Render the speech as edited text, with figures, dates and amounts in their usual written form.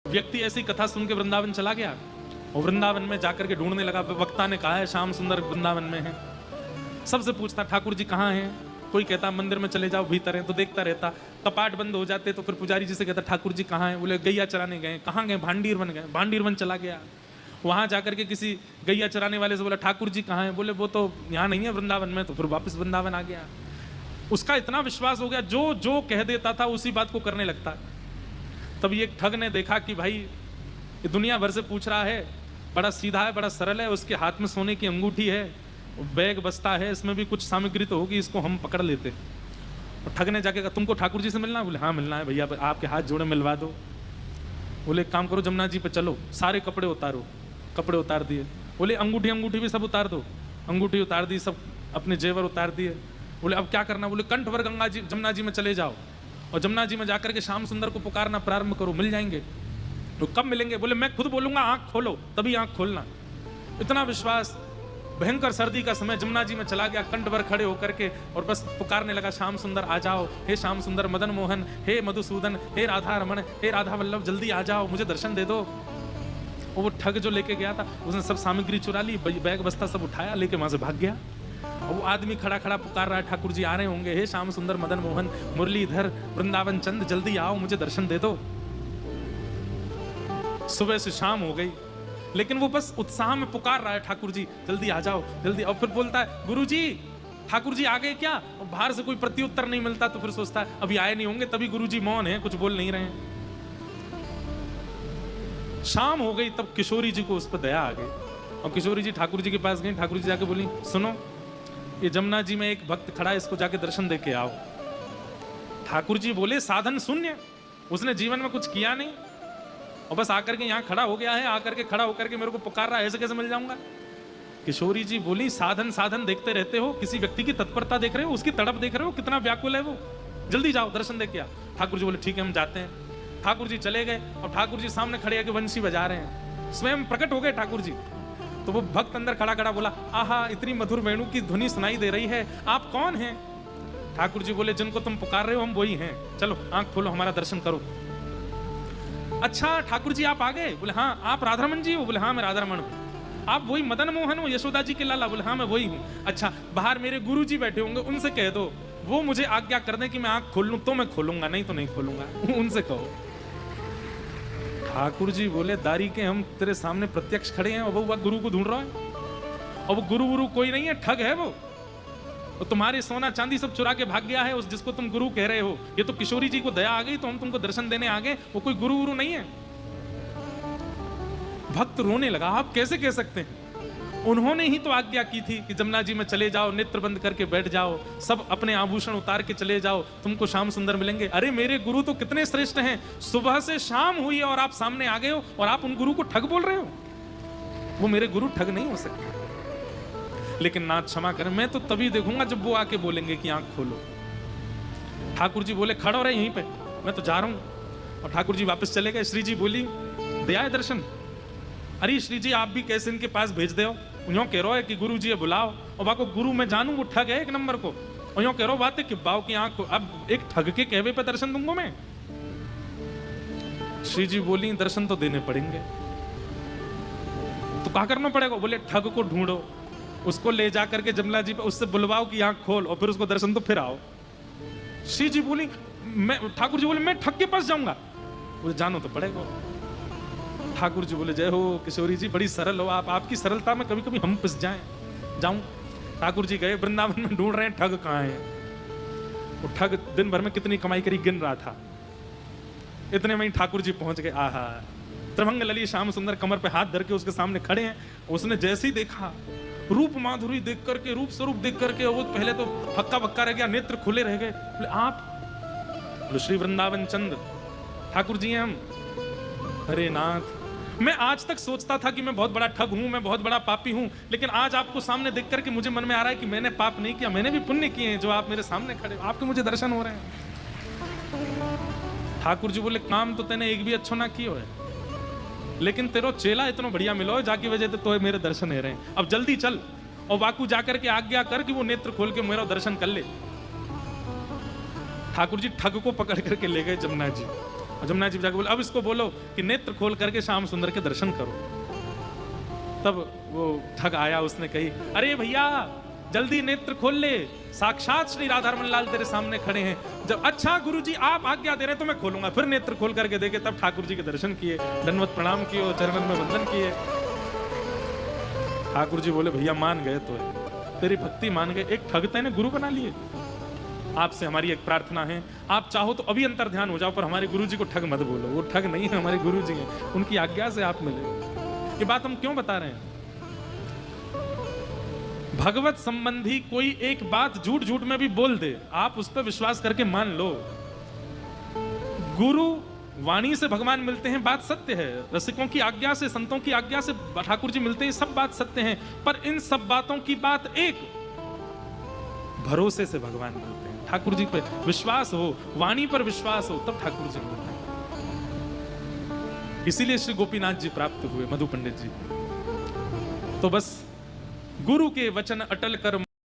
व्यक्ति ऐसी कथा सुन के वृंदावन चला गया और वृंदावन में जाकर के ढूंढने लगा। वक्ता ने कहा है श्याम सुंदर वृंदावन में है। सबसे पूछता ठाकुर जी कहाँ हैं, कोई कहता मंदिर में चले जाओ भीतर है, तो देखता रहता। कपाट बंद हो जाते तो फिर पुजारी जी से कहता ठाकुर जी कहाँ हैं, बोले गैया चराने गए। कहाँ गए, भांडीर वन गए। भांडीर वन चला गया, वहां जाकर के किसी गैया चराने वाले से बोला ठाकुर जी कहाँ हैं, बोले वो तो यहाँ नहीं है वृंदावन में। तो फिर वापस वृंदावन आ गया। उसका इतना विश्वास हो गया, जो जो कह देता था उसी बात को करने लगता। तब ये ठग ने देखा कि भाई ये दुनिया भर से पूछ रहा है, बड़ा सीधा है, बड़ा सरल है, उसके हाथ में सोने की अंगूठी है, बैग बस्ता है, इसमें भी कुछ सामग्री तो होगी, इसको हम पकड़ लेते। और ठग ने जाके कहा तुमको ठाकुर जी से मिलना है, बोले हाँ मिलना है भैया, आपके हाथ जोड़े मिलवा दो। बोले एक काम करो जमुना जी पे चलो, सारे कपड़े उतारो। कपड़े उतार दिए। बोले अंगूठी भी सब उतार दो। अंगूठी उतार दी, सब अपने जेवर उतार दिए। बोले अब क्या करना, बोले कंठ भर गंगा जी जमुना जी में चले जाओ और जमुना जी में जाकर के श्याम सुंदर को पुकारना प्रारंभ करो, मिल जाएंगे। तो कब मिलेंगे, बोले मैं खुद बोलूंगा आंख खोलो, तभी आंख खोलना। इतना विश्वास। भयंकर सर्दी का समय, जमुना जी में चला गया कंठ भर खड़े होकर के और बस पुकारने लगा श्याम सुंदर आ जाओ, हे श्याम सुंदर मदन मोहन, हे मधुसूदन, हे राधा रमण, हे राधा वल्लभ, जल्दी आ जाओ, मुझे दर्शन दे दो। और वो ठग जो लेके गया था उसने सब सामग्री चुरा ली, बैग बस्ता सब उठाया, लेके वहां से भाग गया। और वो आदमी खड़ा खड़ा पुकार रहा है ठाकुर जी आ रहे होंगे, हे श्याम सुंदर मदन मोहन मुरलीधर वृंदावन चंद, जल्दी आओ, मुझे दर्शन दे दो। सुबह से शाम हो गई, लेकिन वो बस उत्साह में पुकार रहा है ठाकुर जी जल्दी आ जाओ जल्दी। और फिर बोलता है गुरु जी ठाकुर जी आ गए क्या, और बाहर से कोई प्रत्युत्तर नहीं मिलता। तो फिर सोचता है अभी आए नहीं होंगे, तभी गुरु जी मौन है, कुछ बोल नहीं रहे हैं। शाम हो गई, तब किशोरी जी को उस पर दया आ गई और किशोरी जी ठाकुर जी के पास गई। ठाकुर जी जाके बोली सुनो, ये जमुना जी में एक भक्त खड़ा है, इसको जाके दर्शन दे के आओ। ठाकुर जी बोले साधन शून्य, उसने जीवन में कुछ किया नहीं और बस आकर के यहाँ खड़ा हो गया है, आकर के खड़ा होकर के मेरे को पुकार रहा है, ऐसे कैसे मिल जाऊंगा। किशोरी जी बोली साधन साधन देखते रहते हो, किसी व्यक्ति की तत्परता देख रहे हो, उसकी तड़प देख रहे हो, कितना व्याकुल है वो, जल्दी जाओ दर्शन दे के आओ। ठाकुर जी बोले ठीक है हम जाते हैं। ठाकुर जी चले गए और ठाकुर जी सामने खड़े होकर वंशी बजा रहे हैं, स्वयं प्रकट हो गए ठाकुर जी। तो वो भक्त अंदर खड़ा खड़ा बोला आहा इतनी मधुर वेणु की ध्वनि सुनाई दे रही है, आप कौन हैं। ठाकुर जी बोले जिनको तुम पुकार रहे हो हम वही हैं, चलो आंख खोलो हमारा दर्शन करो। अच्छा ठाकुर जी आप आ गए, बोले हाँ। आप राधारमण जी हो, बोले हाँ मैं राधारमण हूँ। आप वही मदन मोहन हो, यशोदा जी के लाला, बोले हाँ मैं वही हूँ। अच्छा बाहर मेरे गुरु जी बैठे होंगे, उनसे कह दो वो मुझे आज्ञा कर दें कि मैं आंख खोल लूं तो मैं खोलूंगा, नहीं तो नहीं खोलूंगा, उनसे कहो। ठाकुर जी बोले दारी के हम तेरे सामने प्रत्यक्ष खड़े हैं और वो गुरु को ढूंढ रहा है, और वो गुरु कोई नहीं है, ठग है वो। और तुम्हारे सोना चांदी सब चुरा के भाग गया है उस जिसको तुम गुरु कह रहे हो। ये तो किशोरी जी को दया आ गई तो हम तुमको दर्शन देने आ गए, वो कोई गुरु नहीं है। भक्त रोने लगा, आप कैसे कह सकते हैं, उन्होंने ही तो आज्ञा की थी कि जमुना जी में चले जाओ, नेत्र बंद करके बैठ जाओ, सब अपने आभूषण उतार के चले जाओ, तुमको श्याम सुंदर मिलेंगे। अरे मेरे गुरु तो कितने श्रेष्ठ हैं, सुबह से शाम हुई और आप सामने आ गए हो और आप उन गुरु को ठग बोल रहे हो। वो मेरे गुरु ठग नहीं हो सकते। लेकिन नाथ क्षमा करें, मैं तो तभी देखूंगा जब वो आके बोलेंगे कि आंख खोलो। ठाकुर जी बोले खड़ो रहे यहीं पे, मैं तो जा रहा हूं। और ठाकुर जी वापस चले गए। श्री जी बोली दिया है दर्शन। अरे श्री जी आप भी कैसे इनके पास भेज दे, उन्हों कह रहा है कि गुरु जी बुलाओ, और बाको गुरु मैं जानू वो ठग है एक नंबर को, और यूं कह रहा बात है कि बाव की आंख, अब एक ठग के कहवे पे दर्शन दूंगा मैं। श्री जी बोली दर्शन तो देने पड़ेंगे, तो क्या करना पड़ेगा, बोले ठग को ढूंढो, उसको ले जा करके जमुना जी पे उससे बुलवाओ कि आंख खोल, और फिर उसको दर्शन तो फिर आओ। श्री जी बोली मैं, ठाकुर जी बोले मैं ठग के पास जाऊंगा, बोले जानो तो पड़ेगा। ठाकुर जी बोले जय हो किशोरी जी, बड़ी सरल हो आप, आपकी सरलता में कभी कभी हम पिस जाऊं। ठाकुर जी गए वृंदावन में, ढूंढ रहे हैं ठग कहाँ है। वो ठग दिन भर में कितनी कमाई करी गिन रहा था, इतने में ही ठाकुर जी पहुंच गए। आहा त्रिभंग लली श्याम सुंदर कमर पे हाथ धर के उसके सामने खड़े हैं। उसने जैसे ही देखा, रूप माधुरी देख करके, रूप स्वरूप देख करके, वो पहले तो हक्का बक्का रह गया, नेत्र खुले रह गए। बोले आप, बोले श्री वृंदावन चंद ठाकुर जी हैं हम। अरे नाथ, मैं आज तक सोचता था कि मैं बहुत बड़ा ठग हूं, मैं बहुत बड़ा पापी हूं, लेकिन आज आपको सामने देख करके मुझे मन में आ रहा है कि मैंने पाप नहीं किया, मैंने भी पुण्य किए हैं, जो आप मेरे सामने खड़े, आपके मुझे दर्शन हो रहे हैं। ठाकुर जी बोले काम तो तेने एक भी अच्छा ना किया है, लेकिन तेरो चेला इतना बढ़िया मिलो, जाकी वजह से तो मेरे दर्शन हो रहे हैं। अब जल्दी चल और बाकू जाकर के आज्ञा कर कि वो नेत्र खोल के मेरा दर्शन कर ले। ठाकुर जी ठग को पकड़ करके ले गए जमुना जी। और जमुना जी जाकर बोले अब इसको बोलो कि नेत्र खोल करके श्याम सुंदर के दर्शन करो। तब वो ठग आया, उसने कही अरे भैया जल्दी नेत्र खोल ले, साक्षात श्री राधारमण लाल तेरे सामने खड़े हैं। जब अच्छा गुरुजी आप आज्ञा दे रहे हैं तो मैं खोलूंगा। फिर नेत्र खोल करके देखे, तब ठाकुर जी के दर्शन किए, दंडवत प्रणाम किए और चरणन में वंदन किए। ठाकुर जी बोले भैया मान गए तो है, तेरी भक्ति मान गए, एक ठग तेने गुरु बना लिए। आपसे हमारी एक प्रार्थना है, आप चाहो तो अभी अंतर ध्यान हो जाओ, पर हमारे गुरु जी को ठग मत बोलो, वो ठग नहीं है, हमारे गुरु जी हैं, उनकी आज्ञा से आप मिले। ये बात हम क्यों बता रहे हैं? भगवत संबंधी कोई एक बात झूठ झूठ में भी बोल दे, आप उस पर विश्वास करके मान लो। गुरु वाणी से भगवान मिलते हैं, बात सत्य है। रसिकों की आज्ञा से, संतों की आज्ञा से ठाकुर जी मिलते हैं, सब बात सत्य है। पर इन सब बातों की बात एक, भरोसे से भगवान मिलते हैं। ठाकुर जी पर विश्वास हो, वाणी पर विश्वास हो, तब ठाकुर जी मिलते हैं। इसीलिए श्री गोपीनाथ जी प्राप्त हुए, मधु पंडित जी। तो बस गुरु के वचन अटल कर